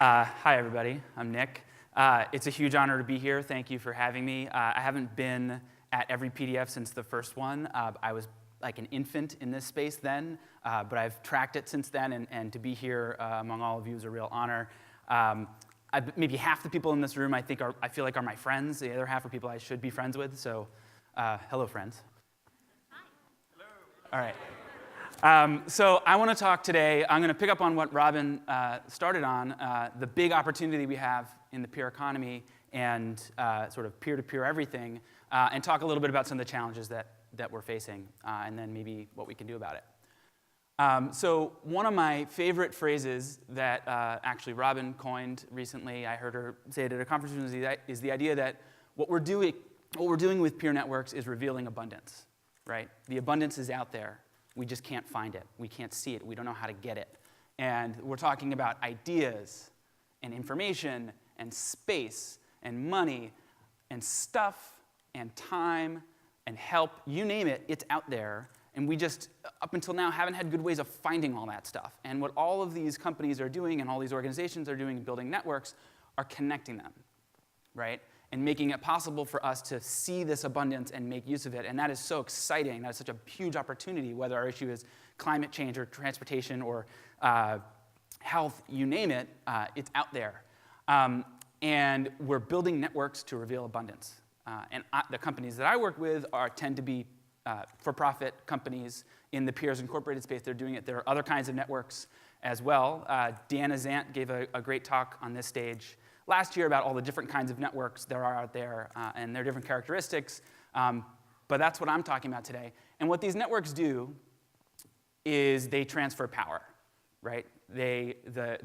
Hi, everybody. I'm Nick. It's a huge honor to be here. Thank you for having me. I haven't been at every PDF since the first one. I was like an infant in this space then, but I've tracked it since then, and to be here among all of you is a real honor. Maybe half the people in this room I feel like are my friends. The other half are people I should be friends with. So, hello, friends. Hi. Hello. All right. So I want to talk today. I'm going to pick up on what Robin started on, the big opportunity we have in the peer economy and sort of peer-to-peer everything, and talk a little bit about some of the challenges that we're facing, and then maybe what we can do about it. So one of my favorite phrases that actually Robin coined recently, I heard her say it at a conference, is the idea that what we're doing with peer networks is revealing abundance, right? The abundance is out there. We just can't find it. We can't see it. We don't know how to get it. And we're talking about ideas and information and space and money and stuff and time and help. You name it, it's out there. And we just, up until now, haven't had good ways of finding all that stuff. And what all of these companies are doing and all these organizations are doing in building networks are connecting them, right? And making it possible for us to see this abundance and make use of it. And that is so exciting. That is such a huge opportunity, whether our issue is climate change or transportation or health, you name it, it's out there. And we're building networks to reveal abundance. And the companies that I work with tend to be for-profit companies in the Peers Incorporated space. They're doing it. There are other kinds of networks as well. Deanna Zant gave a great talk on this stage last year about all the different kinds of networks there are out there and their different characteristics, but that's what I'm talking about today. And what these networks do is they transfer power, right? The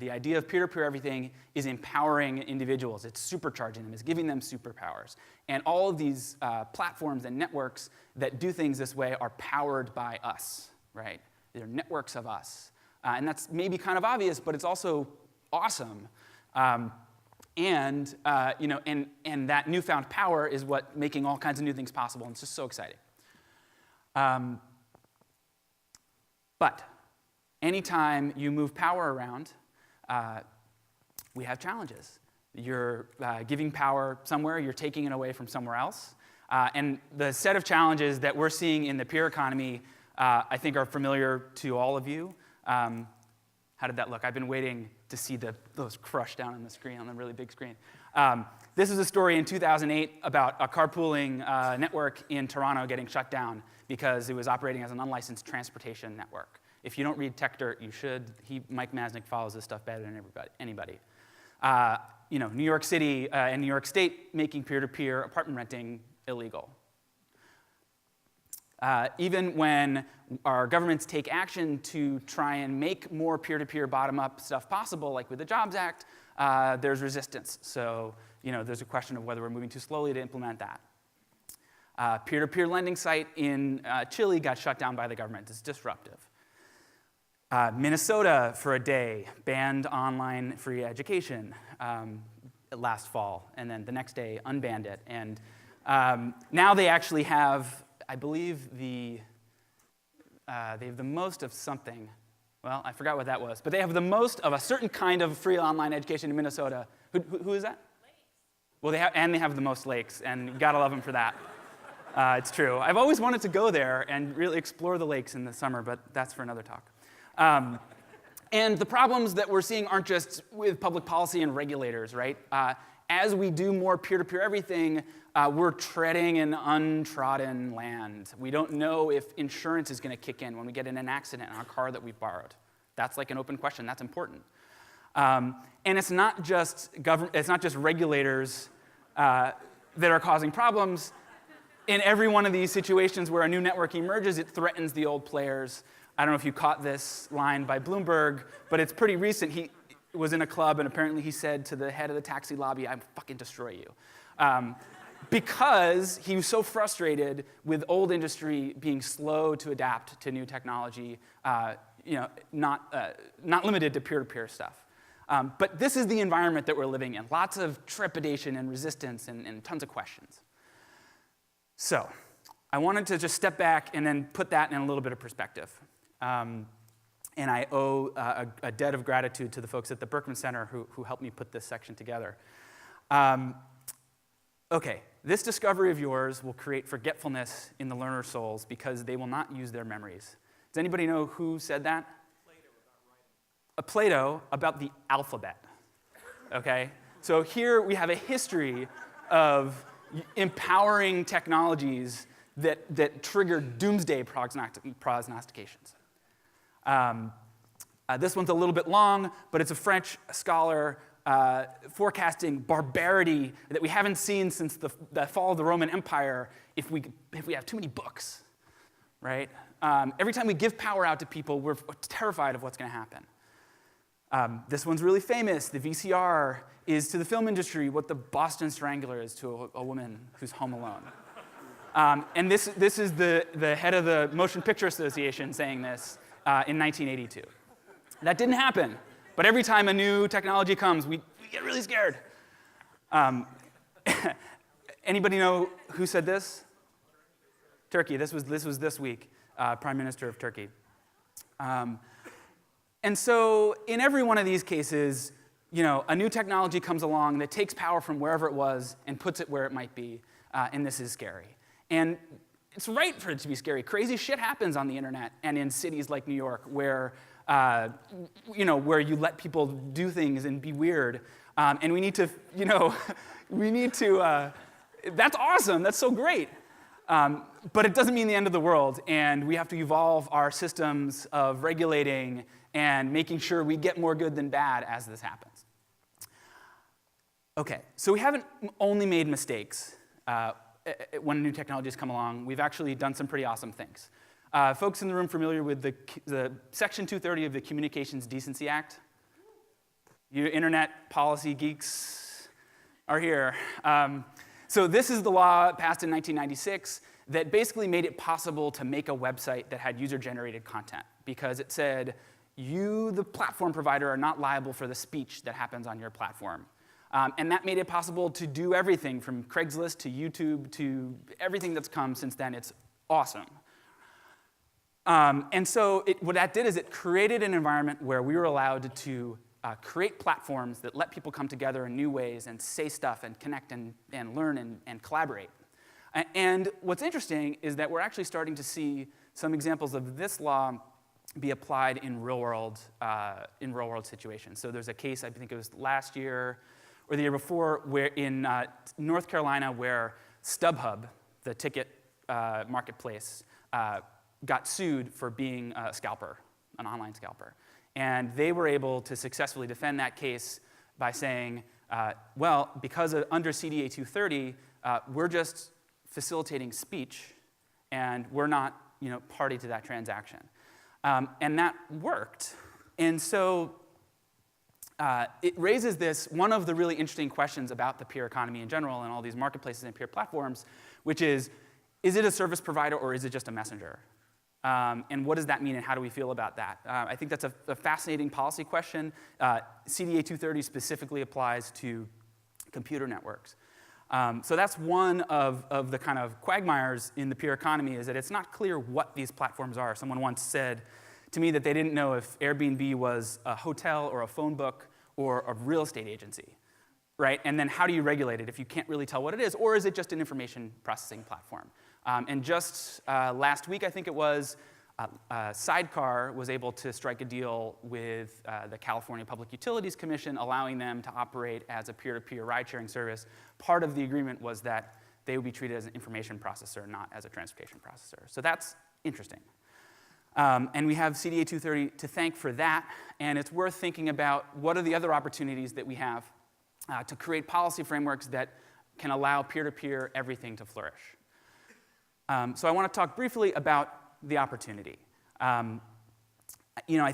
idea of peer-to-peer everything is empowering individuals. It's supercharging them. It's giving them superpowers. And all of these platforms and networks that do things this way are powered by us, right? They're networks of us. And that's maybe kind of obvious, but it's also awesome. And that newfound power is what making all kinds of new things possible, and it's just so exciting. But anytime you move power around, we have challenges. You're giving power somewhere, you're taking it away from somewhere else. And the set of challenges that we're seeing in the peer economy, I think are familiar to all of you. How did that look? I've been waiting to see those crush down on the screen, on the really big screen. This is a story in 2008 about a carpooling network in Toronto getting shut down because it was operating as an unlicensed transportation network. If you don't read Tech Dirt, you should. Mike Masnick follows this stuff better than anybody. New York City and New York State making peer-to-peer apartment renting illegal. Even when our governments take action to try and make more peer-to-peer bottom-up stuff possible, like with the Jobs Act, there's resistance. So there's a question of whether we're moving too slowly to implement that. Peer-to-peer lending site in Chile got shut down by the government. It's disruptive. Minnesota, for a day, banned online free education last fall, and then the next day unbanned it. And now they actually have, I believe they have the most of something. Well, I forgot what that was. But they have the most of a certain kind of free online education in Minnesota. Who is that? Lakes. Well, they have the most lakes, and you gotta love them for that. It's true. I've always wanted to go there and really explore the lakes in the summer, but that's for another talk. And the problems that we're seeing aren't just with public policy and regulators, right? As we do more peer-to-peer everything, we're treading an untrodden land. We don't know if insurance is going to kick in when we get in an accident in our car that we've borrowed. That's like an open question. That's important. And it's not just regulators that are causing problems. In every one of these situations where a new network emerges, it threatens the old players. I don't know if you caught this line by Bloomberg, but it's pretty recent. He was in a club, and apparently he said to the head of the taxi lobby, "I'll fucking destroy you." Because he was so frustrated with old industry being slow to adapt to new technology, not limited to peer-to-peer stuff. But this is the environment that we're living in. Lots of trepidation and resistance and tons of questions. So I wanted to just step back and then put that in a little bit of perspective. and I owe a debt of gratitude to the folks at the Berkman Center who helped me put this section together. Okay, this discovery of yours will create forgetfulness in the learner's souls because they will not use their memories. Does anybody know who said that? Plato about the alphabet. Okay? So here we have a history of empowering technologies that trigger doomsday prognostications. This one's a little bit long, but it's a French scholar forecasting barbarity that we haven't seen since the fall of the Roman Empire if we have too many books, right? Every time we give power out to people, we're terrified of what's going to happen. This one's really famous. The VCR is to the film industry what the Boston Strangler is to a woman who's home alone. And this is the head of the Motion Picture Association saying this in 1982. That didn't happen. But every time a new technology comes, we get really scared. Anybody know who said this? Turkey. This was this week, Prime Minister of Turkey. And so in every one of these cases, a new technology comes along that takes power from wherever it was and puts it where it might be, and this is scary. And it's right for it to be scary. Crazy shit happens on the internet and in cities like New York where where you let people do things and be weird. And we need to, that's awesome, that's so great. But it doesn't mean the end of the world, and we have to evolve our systems of regulating and making sure we get more good than bad as this happens. Okay, so we haven't only made mistakes when new technologies come along. We've actually done some pretty awesome things. Folks in the room familiar with the Section 230 of the Communications Decency Act? You internet policy geeks are here. So this is the law passed in 1996 that basically made it possible to make a website that had user-generated content because it said, you, the platform provider, are not liable for the speech that happens on your platform. And that made it possible to do everything from Craigslist to YouTube to everything that's come since then. It's awesome. And so what that did is it created an environment where we were allowed to create platforms that let people come together in new ways and say stuff and connect and learn and collaborate. And what's interesting is that we're actually starting to see some examples of this law be applied in real-world situations. So there's a case, I think it was last year or the year before, where in North Carolina where StubHub, the ticket marketplace, got sued for being a scalper, an online scalper. And they were able to successfully defend that case by saying, well, because under CDA 230, we're just facilitating speech, and we're not party to that transaction. And that worked. And so it raises one of the really interesting questions about the peer economy in general and all these marketplaces and peer platforms, which is it a service provider or is it just a messenger? And what does that mean, and how do we feel about that? I think that's a fascinating policy question. CDA 230 specifically applies to computer networks. So that's one of the kind of quagmires in the peer economy, is that it's not clear what these platforms are. Someone once said to me that they didn't know if Airbnb was a hotel or a phone book or a real estate agency, right? And then how do you regulate it if you can't really tell what it is? Or is it just an information processing platform? And just last week, I think it was, Sidecar was able to strike a deal with the California Public Utilities Commission, allowing them to operate as a peer-to-peer ride-sharing service. Part of the agreement was that they would be treated as an information processor, not as a transportation processor. So that's interesting. And we have CDA 230 to thank for that. And it's worth thinking about what are the other opportunities that we have to create policy frameworks that can allow peer-to-peer everything to flourish. So I want to talk briefly about the opportunity. I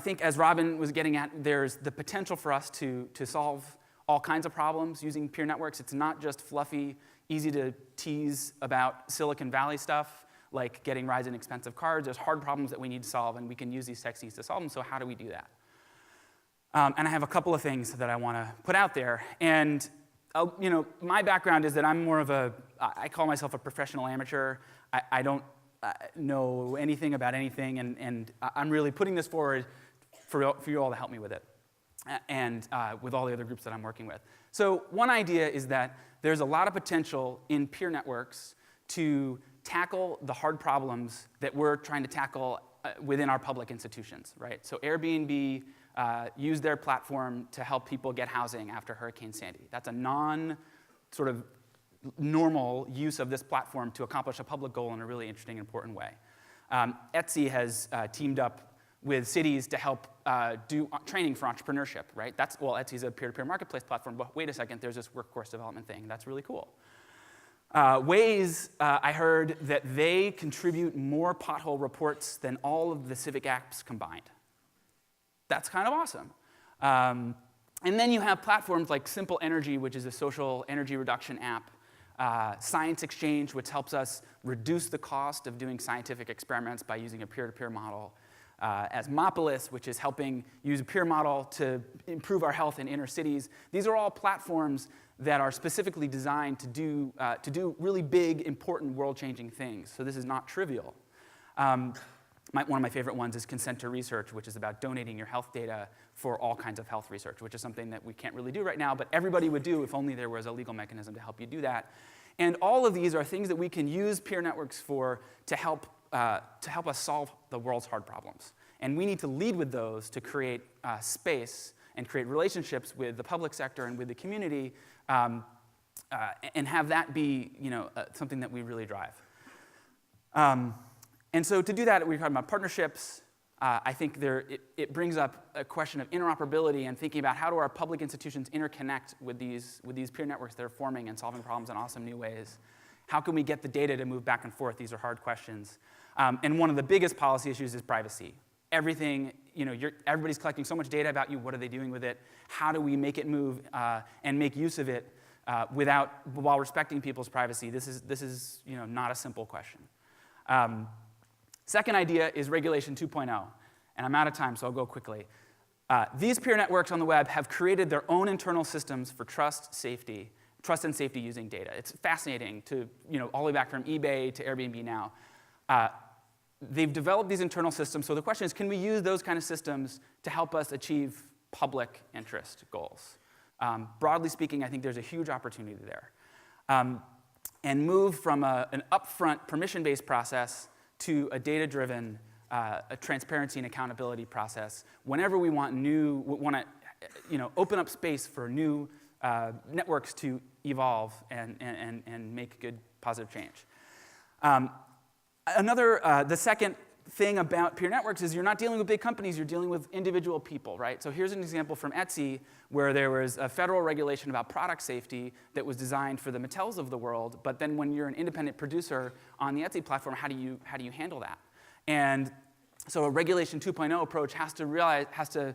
think as Robin was getting at, there's the potential for us to solve all kinds of problems using peer networks. It's not just fluffy, easy to tease about Silicon Valley stuff, like getting rides in expensive cars. There's hard problems that we need to solve, and we can use these techniques to solve them. So how do we do that? And I have a couple of things that I want to put out there. And my background is that I'm more of I call myself a professional amateur. I don't know anything about anything, and I'm really putting this forward for you all to help me with it, and with all the other groups that I'm working with. So one idea is that there's a lot of potential in peer networks to tackle the hard problems that we're trying to tackle within our public institutions, right? So Airbnb used their platform to help people get housing after Hurricane Sandy. That's a sort of normal use of this platform to accomplish a public goal in a really interesting and important way. Etsy has teamed up with cities to help do training for entrepreneurship, right? Etsy's a peer-to-peer marketplace platform, but wait a second, there's this workforce development thing. That's really cool. Waze, I heard that they contribute more pothole reports than all of the civic apps combined. That's kind of awesome. And then you have platforms like Simple Energy, which is a social energy reduction app, Science Exchange, which helps us reduce the cost of doing scientific experiments by using a peer-to-peer model, Asmopolis, which is helping use a peer model to improve our health in inner cities. These are all platforms that are specifically designed to do really big, important, world-changing things. So this is not trivial. One of my favorite ones is Consent to Research, which is about donating your health data for all kinds of health research, which is something that we can't really do right now, but everybody would do if only there was a legal mechanism to help you do that. And all of these are things that we can use peer networks for to help us solve the world's hard problems. And we need to lead with those to create space and create relationships with the public sector and with the community, and have that be something that we really drive. And so to do that, we're talking about partnerships. I think it brings up a question of interoperability and thinking about how do our public institutions interconnect with these peer networks that are forming and solving problems in awesome new ways. How can we get the data to move back and forth? These are hard questions. And one of the biggest policy issues is privacy. Everybody's collecting so much data about you. What are they doing with it? How do we make it move and make use of it while respecting people's privacy? This is not a simple question. Second idea is Regulation 2.0, and I'm out of time, so I'll go quickly. These peer networks on the web have created their own internal systems for trust and safety using data. It's fascinating all the way back from eBay to Airbnb now. They've developed these internal systems, so the question is, can we use those kind of systems to help us achieve public interest goals? Broadly speaking, I think there's a huge opportunity there. And move from an upfront permission-based process to a data-driven a transparency and accountability process whenever we want to open up space for new networks to evolve and make good, positive change. The second thing about peer networks is you're not dealing with big companies, you're dealing with individual people, right? So here's an example from Etsy where there was a federal regulation about product safety that was designed for the Mattels of the world, but then when you're an independent producer on the Etsy platform, how do you handle that? And so a Regulation 2.0 approach has to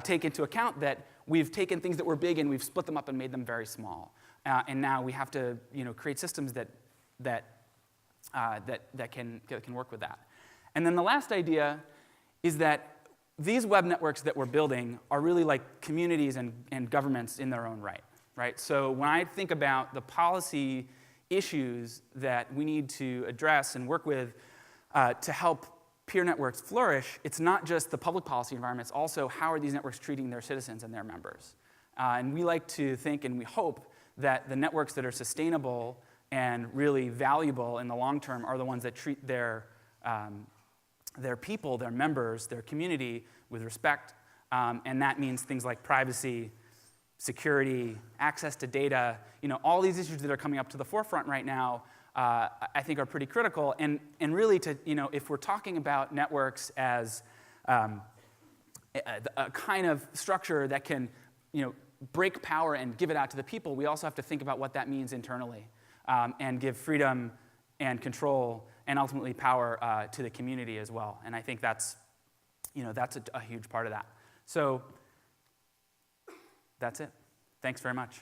take into account that we've taken things that were big and we've split them up and made them very small. And now we have to create systems that can work with that. And then the last idea is that these web networks that we're building are really like communities and governments in their own right? So when I think about the policy issues that we need to address and work with to help peer networks flourish, it's not just the public policy environment, it's also how are these networks treating their citizens and their members. And we like to think and we hope that the networks that are sustainable and really valuable in the long term are the ones that treat their people, their members, their community with respect. And that means things like privacy, security, access to data. All these issues that are coming up to the forefront right now, I think are pretty critical. And really, if we're talking about networks as a kind of structure that can break power and give it out to the people, we also have to think about what that means internally. And give freedom and control and ultimately power to the community as well. And I think that's a huge part of that. So that's it. Thanks very much.